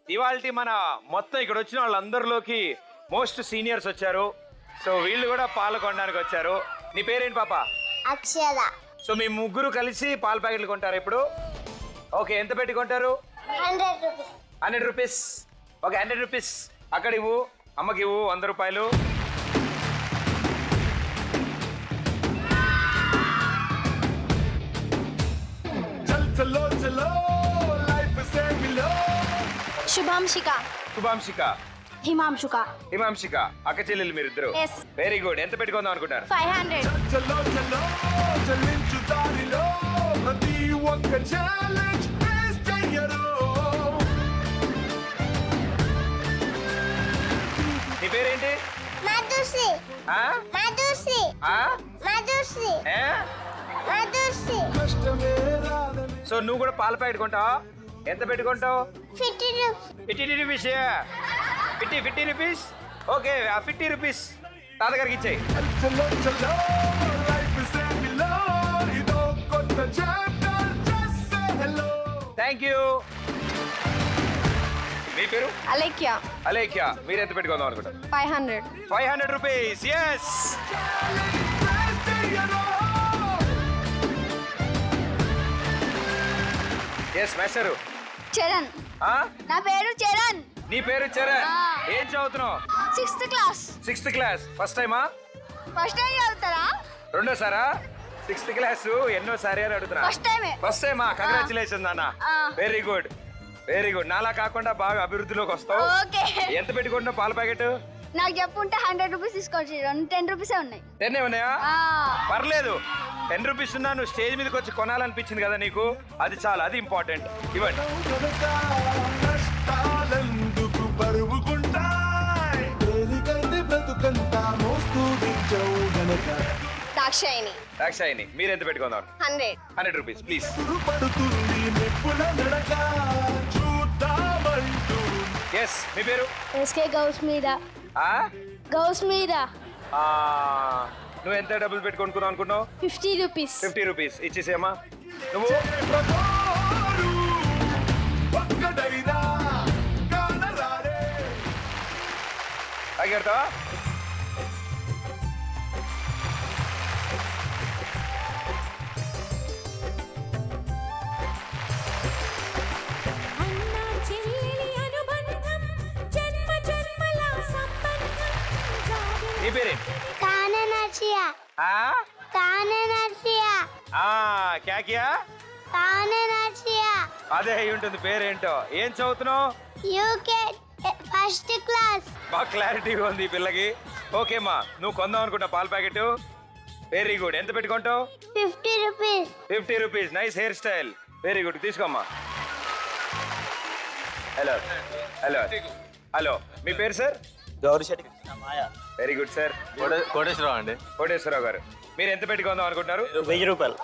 ఇవాల్టి మన మొత్తం ఇక్కడ వచ్చిన వాళ్ళందరిలోకి మోస్ట్ సీనియర్స్ వచ్చారు. సో వీళ్ళు కూడా పాలు కొనడానికి వచ్చారు. నీ పేరేంటి పాప? అక్షర. సో మీ ముగ్గురు కలిసి పాల ప్యాకెట్లు కొంటారు ఇప్పుడు. ఓకే, ఎంత పెట్టి కొంటారు? 100 రూపీస్. 100 రూపీస్. ఓకే, 100 రూపీస్ అక్కడ ఇవ్వు, అమ్మకి ఇవ్వు 100 రూపాయలు. శుభాంశిక. శుభాంశిక. హిమాంశుక. హిమాంశిక. అక్క చెల్లెలు మీరిద్దరు. Very good. ఎంత పెట్టుకుందాం అనుకుంటారు? 500. నీ పేరేంటి? మధుశ్రీ. ఆ? మధుశ్రీ. ఆ? మధుశ్రీ. ఏ? మధుశ్రీ. సో నువ్వు కూడా పాల ప్యాకెట్ కొంటావా? ఎంత పెట్టుకుంటావు? 50 రూపీస్. 50 రూపీస్. 50 రూపీస్. ఓకే, ఆ 50 రూపీస్ తాతగారికి ఇచ్చేయి. Thank you. మీ పేరు? అలేఖ్య. అలేఖ్య. మీరు ఎంత పెట్టుకుందాం అనుకుంటారు? 500. 500 rupees. Yes. Yes master. Charan. ఆ? నా పేరు చరణ్. నీ పేరు చరణ్. ఏం చదువుతున్నావు? 6th class. 6th class. First టైమా? ఫస్ట్ టైం చదువుతారా? రెండోసారా? 6th క్లాస్ ఎన్నోసారి అని అడుగుతున్నా. ఫస్ట్ టైమే. ఫస్ట్ టైమా? కంగ్రాచులేషన్స్ అన్న. Very good, very good. నాలా కాకుండా బాగా అభివృద్ధిలోకి వస్తావు. ఓకే. ఎంత పెట్టుకుంటున్నావు పాల ప్యాకెట్? నాకు చెప్పుంటే 100 రూపీస్ తీసుకోవచ్చు. 10 రూపీసే ఉన్నాయి. 10 ఉన్నాయా? పర్లేదు. 10 రూపీస్ ఉన్నా నువ్వు స్టేజ్ మీదకి వచ్చి కొనాలనిపించింది కదా నీకు, అది చాలా, అది ఇంపార్టెంట్. ఇవ్వండి. దాక్షాయిని. దాక్షాయిని. మీరు ఎంత పెట్టుకుందాం? 100. 100 రూపీస్ ప్లీజ్. ఎస్. మీ పేరు? ఎస్కే గౌస్ మీద. ఆ? గౌస్ మీద. నువ్వు ఎంత డబ్బులు పెట్టుకొనుకున్నావు అనుకున్నావు? 50 రూపీస్. 50 రూపీస్ ఇచ్చేసేమ్మా. నువ్వు అగడతావా? నీ పేరే? కాననర్షియా. కాననర్షియా. క్యా కియా? కాననర్షియా. అదే అయి ఉంటుంది పేరేంటో. ఏం చదువుతున్నావు? UK first class. బాగా క్లారిటీగా ఉంది ఈ పిల్లకి. ఓకేమ్మా, నువ్వు కొందాం అనుకుంటా పాల ప్యాకెట్. Very good. ఎంత పెట్టుకుంటావు? 50 rupees. 50 rupees. Nice hair style. Very good. తీసుకోమ్మా. Hello hello hello. మీ పేరు sir? Gaurishetti. Very good sir. Koteswararao అండి. కోటేశ్వరరావు గారు. మీరు ఎంత పెట్టుకుందాం అనుకుంటారు? 1000 రూపాయలు.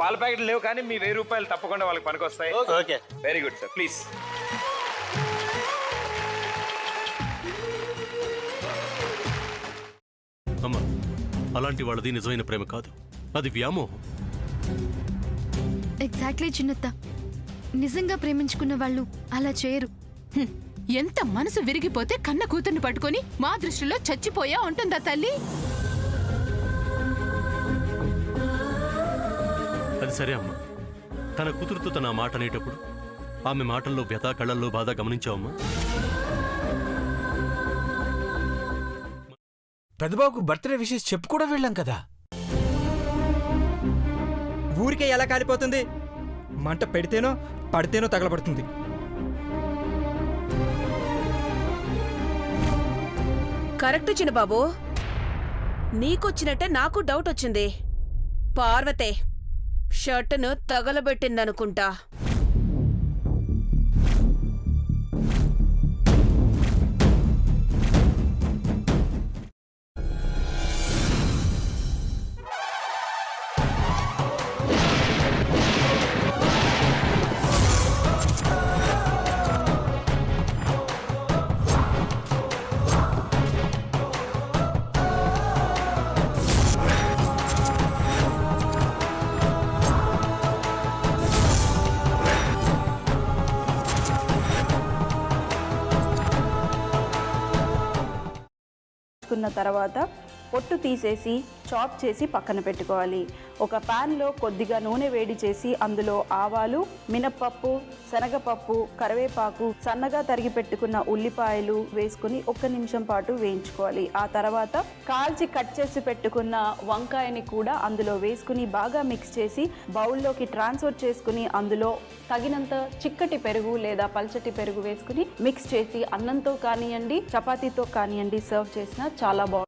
పాల ప్యాకెట్లు లేవు కానీ మీ 1000 రూపాయలు తప్పకుండా వాళ్ళకి పనికొస్తాయి. Okay. Very good sir. Please. అమ్మా, అలాంటి వాళ్ళది నిజమైన ప్రేమ కాదు, అది వ్యామోహం. ఎగ్జాక్ట్లీ చిన్నత్త. నిజంగా ప్రేమించుకున్న వాళ్ళు అలా చేయరు. ఎంత మనసు విరిగిపోతే కన్న కూతుర్ని పట్టుకొని మా దృష్టిలో చచ్చిపోయా ఉంటుందా తల్లి? అది సరే అమ్మా, తన కూతురుతో తన మాట అనేటప్పుడు ఆమె మాటల్లో వ్యథ, కళ్ళల్లో బాధ గమనించావమ్మా? పెద్దబాబుకు బర్త్డే విషెస్ చెప్పు కూడా వెళ్ళాం కదా. ఊరికే ఎలా కాలిపోతుంది? మంట పెడితేనో పడితేనో తగలబడుతుంది. కరెక్ట్ చిన్నబాబు. నీకొచ్చినట్టే నాకు డౌట్ వచ్చింది. పార్వతే షర్టును తగలబెట్టిందనుకుంటా. తీసుకున్న తర్వాత పొట్టు తీసేసి చాప్ చేసి పక్కన పెట్టుకోవాలి. ఒక ప్యాన్లో కొద్దిగా నూనె వేడి చేసి అందులో ఆవాలు, మినప్పప్పు, శనగపప్పు, కరివేపాకు, సన్నగా తరిగి పెట్టుకున్న ఉల్లిపాయలు వేసుకుని 1 నిమిషం పాటు వేయించుకోవాలి. ఆ తర్వాత కాల్చి కట్ చేసి పెట్టుకున్న వంకాయని కూడా అందులో వేసుకుని బాగా మిక్స్ చేసి బౌల్లోకి ట్రాన్స్ఫర్ చేసుకుని అందులో తగినంత చిక్కటి పెరుగు లేదా పల్చటి పెరుగు వేసుకుని మిక్స్ చేసి అన్నంతో కానివ్వండి, చపాతీతో కానివ్వండి సర్వ్ చేసినా చాలా బాగుంటుంది.